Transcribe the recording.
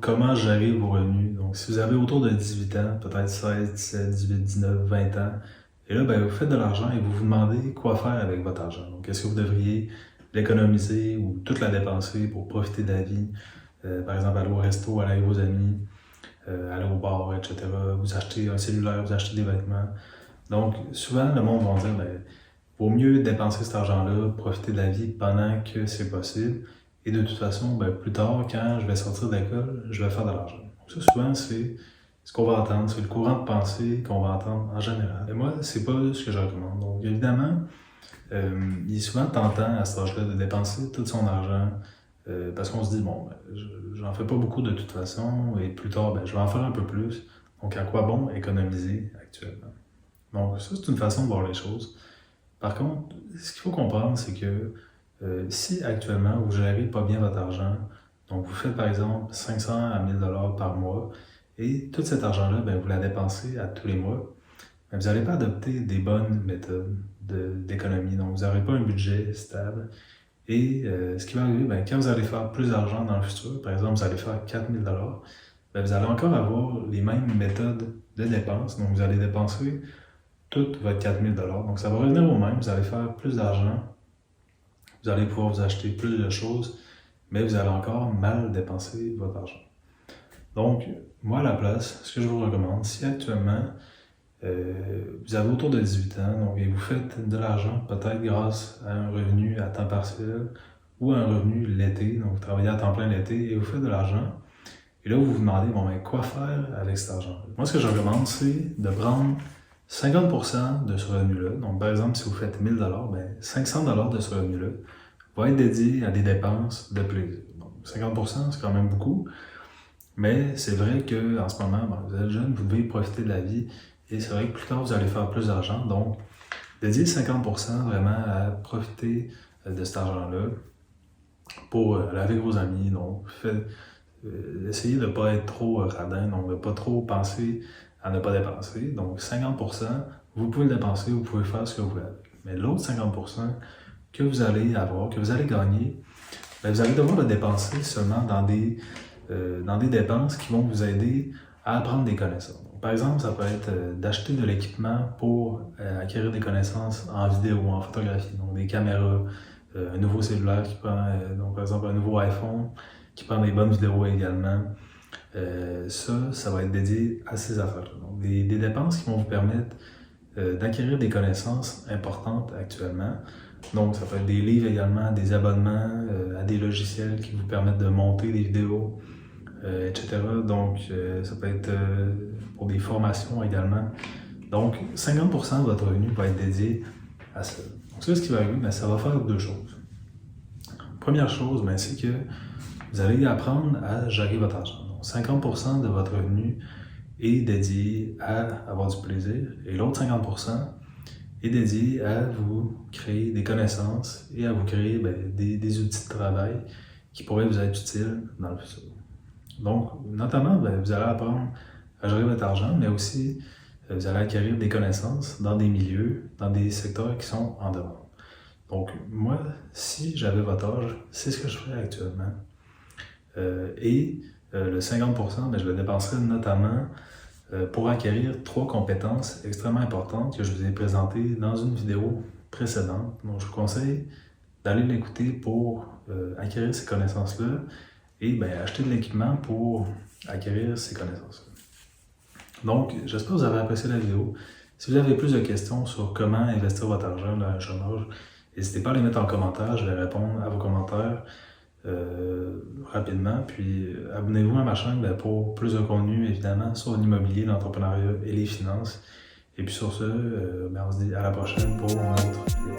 comment gérer vos revenus. Donc, si vous avez autour de 18 ans, peut-être 16, 17, 18, 19, 20 ans, et là, ben, vous faites de l'argent et vous vous demandez quoi faire avec votre argent. Donc, est-ce que vous devriez l'économiser ou toute la dépenser pour profiter de la vie? Par exemple, aller au resto, aller avec vos amis, aller au bar, etc. Vous achetez un cellulaire, vous achetez des vêtements. Donc, souvent, le monde va dire, ben, vaut mieux dépenser cet argent-là, profiter de la vie pendant que c'est possible. Et de toute façon, ben, plus tard, quand je vais sortir de l'école, je vais faire de l'argent. Donc ça, souvent, c'est ce qu'on va entendre, c'est le courant de pensée qu'on va entendre en général. Et moi, c'est pas ce que je recommande. Donc, évidemment, il est souvent tentant à cet âge-là de dépenser tout son argent parce qu'on se dit, bon, ben, j'en fais pas beaucoup de toute façon, et plus tard, ben, je vais en faire un peu plus. Donc, à quoi bon économiser actuellement? Donc, ça, c'est une façon de voir les choses. Par contre, ce qu'il faut comprendre, c'est que si actuellement vous ne gérez pas bien votre argent, donc vous faites par exemple 500 à 1000 $ par mois, et tout cet argent-là, ben, vous la dépensez à tous les mois, ben, vous n'allez pas adopter des bonnes méthodes d'économie. Donc, vous n'aurez pas un budget stable. Et ce qui va arriver, ben, quand vous allez faire plus d'argent dans le futur, par exemple, vous allez faire 4000 $, ben, vous allez encore avoir les mêmes méthodes de dépenses. Donc, vous allez dépenser tout votre 4000 $. Donc, ça va revenir au même. Vous allez faire plus d'argent. Vous allez pouvoir vous acheter plus de choses, mais vous allez encore mal dépenser votre argent. Donc, moi, à la place, ce que je vous recommande, si actuellement, vous avez autour de 18 ans, donc, et vous faites de l'argent, peut-être grâce à un revenu à temps partiel ou à un revenu l'été, donc vous travaillez à temps plein l'été et vous faites de l'argent, et là, vous vous demandez, bon, ben, quoi faire avec cet argent? Moi, ce que je recommande, c'est de prendre 50% de ce revenu-là. Donc, par exemple, si vous faites 1000 $, ben, 500 $ de ce revenu-là va être dédié à des dépenses de plaisir. Donc, 50%, c'est quand même beaucoup, mais c'est vrai qu'en ce moment, ben, vous êtes jeune, vous devez profiter de la vie, et c'est vrai que plus tard, vous allez faire plus d'argent. Donc, dédiez 50% vraiment à profiter de cet argent-là pour aller avec vos amis. Donc, essayez de ne pas être trop radin, donc de ne pas trop penser à ne pas dépenser. Donc, 50%, vous pouvez le dépenser, vous pouvez faire ce que vous voulez. Mais l'autre 50% que vous allez avoir, que vous allez gagner, bien, vous allez devoir le dépenser seulement dans des dépenses qui vont vous aider à apprendre des connaissances. Donc, par exemple, ça peut être d'acheter de l'équipement pour acquérir des connaissances en vidéo, en photographie, donc des caméras, un nouveau cellulaire qui prend, donc par exemple un nouveau iPhone qui prend des bonnes vidéos également. Ça va être dédié à ces affaires-là. Donc, des dépenses qui vont vous permettre d'acquérir des connaissances importantes actuellement. Donc, ça peut être des livres également, des abonnements à des logiciels qui vous permettent de monter des vidéos, etc. Donc, ça peut être pour des formations également. Donc, 50% de votre revenu va être dédié à ça. Donc, ça, ce qui va arriver, ça va faire deux choses. Première chose, c'est que vous allez apprendre à gérer votre argent. Donc, 50% de votre revenu est dédié à avoir du plaisir, et l'autre 50% est dédié à vous créer des connaissances et à vous créer des outils de travail qui pourraient vous être utiles dans le futur. Donc, notamment, vous allez apprendre à gérer votre argent, mais aussi vous allez acquérir des connaissances dans des milieux, dans des secteurs qui sont en demande. Donc, moi, si j'avais votre âge, c'est ce que je ferais actuellement. Le 50%, je le dépenserais notamment pour acquérir 3 compétences extrêmement importantes que je vous ai présentées dans une vidéo précédente. Donc, je vous conseille d'aller l'écouter pour acquérir ces connaissances-là et acheter de l'équipement pour acquérir ces connaissances-là. Donc, j'espère que vous avez apprécié la vidéo. Si vous avez plus de questions sur comment investir votre argent dans un jeune âge, n'hésitez pas à les mettre en commentaire, je vais répondre à vos commentaires rapidement. Puis abonnez-vous à ma chaîne pour plus de contenu, évidemment, sur l'immobilier, l'entrepreneuriat et les finances. Et puis sur ce, on se dit à la prochaine pour une autre vidéo.